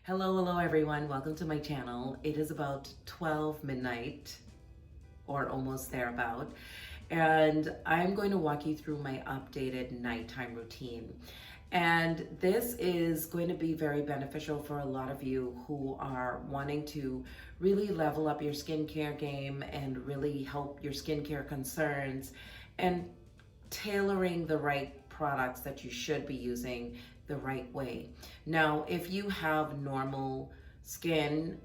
Hello everyone. Welcome to my channel. It is about 12 midnight or almost thereabout, and I'm going to walk you through my updated nighttime routine. And this is going to be very beneficial for a lot of you who are wanting to really level up your skincare game and really help your skincare concerns and tailoring the right products that you should be using the right way. Now, if you have normal skin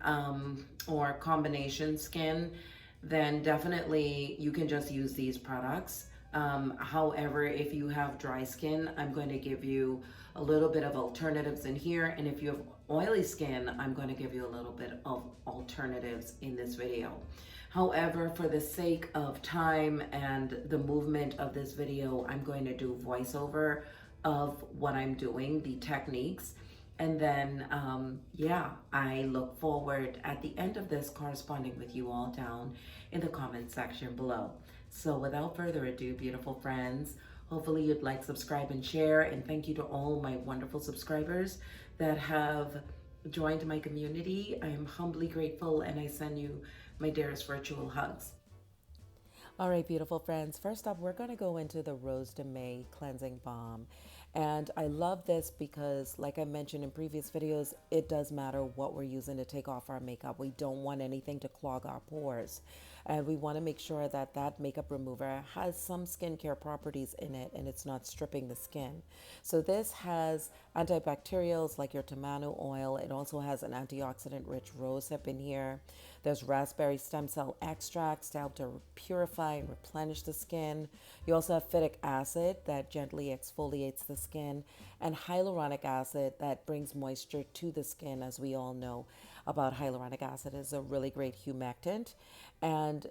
or combination skin, then definitely you can just use these products. However, if you have dry skin, I'm going to give you a little bit of alternatives in here. And if you have oily skin, I'm going to give you a little bit of alternatives in this video. However, for the sake of time and the movement of this video, I'm going to do voiceover of what I'm doing, the techniques. And then, I look forward at the end of this corresponding with you all down in the comment section below. So without further ado, beautiful friends, hopefully you'd like, subscribe, and share. And thank you to all my wonderful subscribers that have joined my community. I am humbly grateful, and I send you my dearest virtual hugs. All right, beautiful friends. First up, we're going to go into the Rose de Mai cleansing balm. And I love this because, like I mentioned in previous videos, it does matter what we're using to take off our makeup. We don't want anything to clog our pores. And we want to make sure that that makeup remover has some skincare properties in it and it's not stripping the skin. So this has antibacterials like your tomato oil. It also has an antioxidant-rich rosehip in here. There's raspberry stem cell extracts to help to purify and replenish the skin. You also have phytic acid that gently exfoliates the skin, and hyaluronic acid that brings moisture to the skin. As we all know about hyaluronic acid, is a really great humectant. And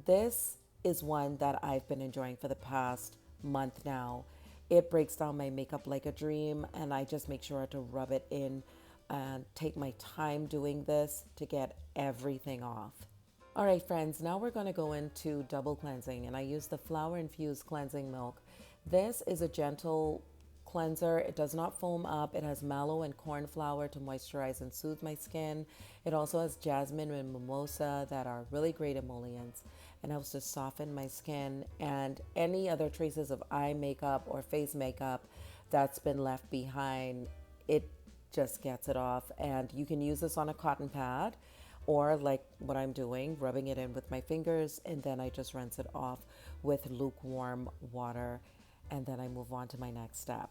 this is one that I've been enjoying for the past month now. It breaks down my makeup like a dream, and I just make sure to rub it in and take my time doing this to get everything off. All right, friends, now we're going to go into double cleansing, and I use the flower infused cleansing milk. This is a gentle cleanser. It does not foam up. It has mallow and corn flour to moisturize and soothe my skin. It also has jasmine and mimosa that are really great emollients and helps to soften my skin and any other traces of eye makeup or face makeup that's been left behind. It just gets it off. And you can use this on a cotton pad, or like what I'm doing, rubbing it in with my fingers, and then I just rinse it off with lukewarm water, and then I move on to my next step.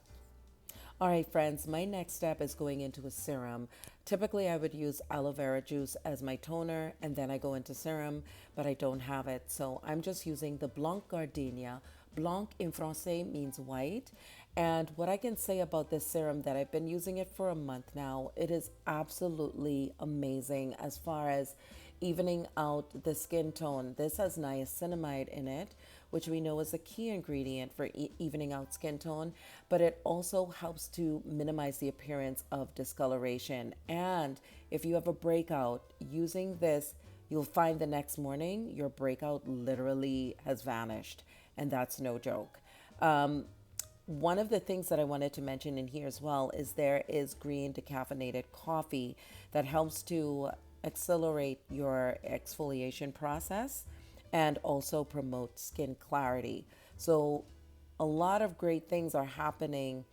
All right, friends, my next step is going into a serum. Typically, I would use aloe vera juice as my toner, and then I go into serum, but I don't have it. So I'm just using the Blanc Gardenia. Blanc in Francais means white. And what I can say about this serum, that I've been using it for a month now, it is absolutely amazing as far as evening out the skin tone. This has niacinamide in it, which we know is a key ingredient for evening out skin tone, but it also helps to minimize the appearance of discoloration. And if you have a breakout, using this, you'll find the next morning your breakout literally has vanished, and that's no joke. One of the things that I wanted to mention in here as well is there is green decaffeinated coffee that helps to accelerate your exfoliation process and also promote skin clarity. So a lot of great things are happening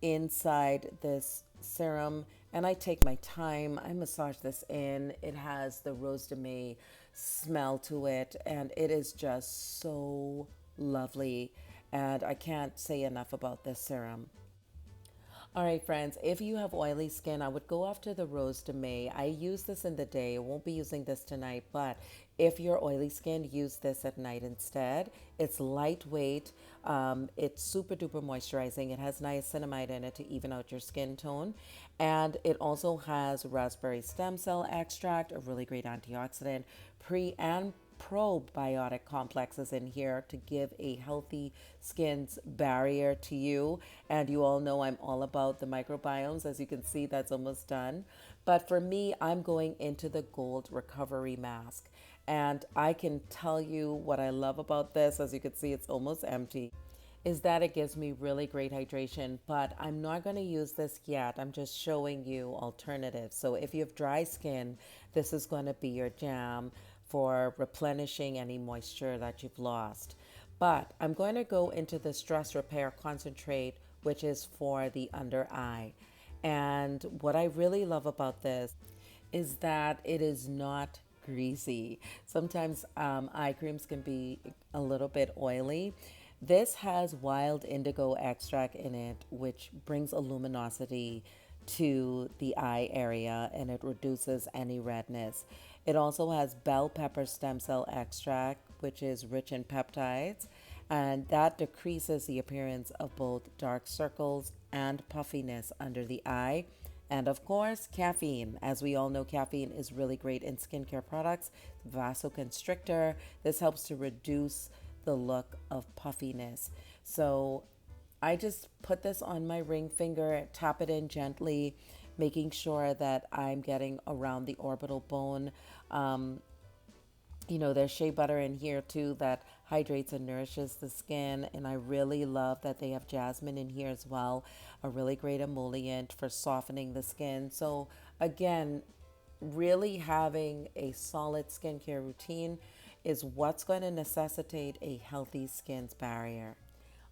inside this serum, and I take my time. I massage this in. It has the Rose de Mai smell to it, and it is just so lovely. And I can't say enough about this serum. All right, friends, if you have oily skin, I would go after the Rose de Mai. I use this in the day. I won't be using this tonight, but if you're oily skinned, use this at night instead. It's lightweight. It's super duper moisturizing. It has niacinamide in it to even out your skin tone. And it also has raspberry stem cell extract, a really great antioxidant, pre and probiotic complexes in here to give a healthy skin's barrier to you. And you all know I'm all about the microbiomes. As you can see, that's almost done. But for me, I'm going into the Gold Recovery Mask. And I can tell you what I love about this. As you can see, it's almost empty. is that it gives me really great hydration, but I'm not going to use this yet. I'm just showing you alternatives. So if you have dry skin, this is going to be your jam for replenishing any moisture that you've lost. But I'm going to go into the stress repair concentrate, which is for the under eye. And what I really love about this is that it is not greasy. Sometimes eye creams can be a little bit oily. This has wild indigo extract in it, which brings a luminosity to the eye area and it reduces any redness. It also has bell pepper stem cell extract, which is rich in peptides, and that decreases the appearance of both dark circles and puffiness under the eye. And of course, caffeine. As we all know, caffeine is really great in skincare products. Vasoconstrictor. This helps to reduce the look of puffiness. So I just put this on my ring finger, tap it in gently, making sure that I'm getting around the orbital bone. There's shea butter in here too that hydrates and nourishes the skin. And I really love that they have jasmine in here as well, a really great emollient for softening the skin. So again, really having a solid skincare routine is what's going to necessitate a healthy skin's barrier.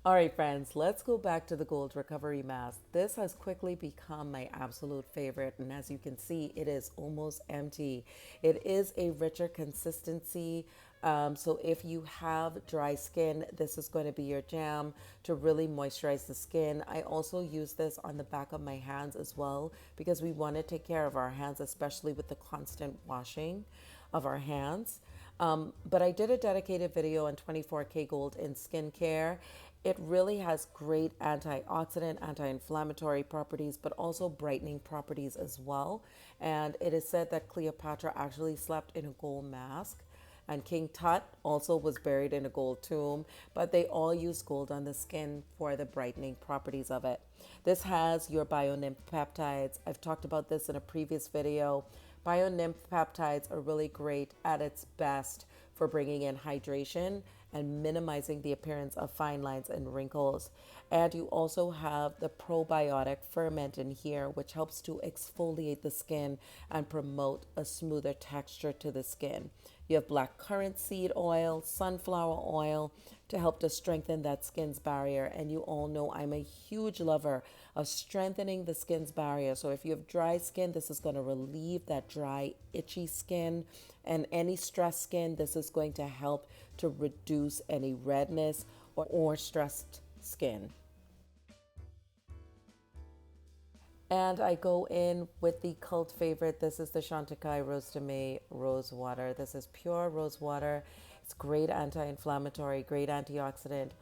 All right, friends, let's go back to the Gold Recovery Mask. This has quickly become my absolute favorite, and as you can see, it is almost empty. It is a richer consistency, so if you have dry skin, this is going to be your jam to really moisturize the skin. I also use this on the back of my hands as well because we want to take care of our hands, especially with the constant washing of our hands. But I did a dedicated video on 24K Gold in skincare. It really has great antioxidant, anti-inflammatory properties, but also brightening properties as well. And it is said that Cleopatra actually slept in a gold mask. And King Tut also was buried in a gold tomb, but they all use gold on the skin for the brightening properties of it. This has your Bionic Peptides. I've talked about this in a previous video. Bionic Peptides are really great at its best for bringing in hydration and minimizing the appearance of fine lines and wrinkles. And you also have the probiotic ferment in here, which helps to exfoliate the skin and promote a smoother texture to the skin. You have black currant seed oil, sunflower oil to help to strengthen that skin's barrier. And you all know I'm a huge lover of strengthening the skin's barrier. So if you have dry skin, this is going to relieve that dry, itchy skin. And any stressed skin, this is going to help to reduce any redness or stressed skin. And I go in with the cult favorite. This is the Chantecaille Rose de Mai rose water. This is pure rose water. It's great anti-inflammatory, great antioxidant,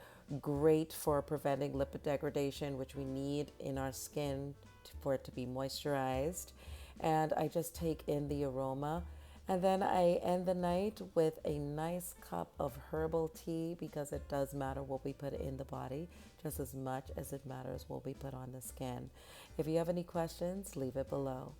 great for preventing lipid degradation, which we need in our skin for it to be moisturized. And I just take in the aroma. And then I end the night with a nice cup of herbal tea because it does matter what we put in the body just as much as it matters what we put on the skin. If you have any questions, leave it below.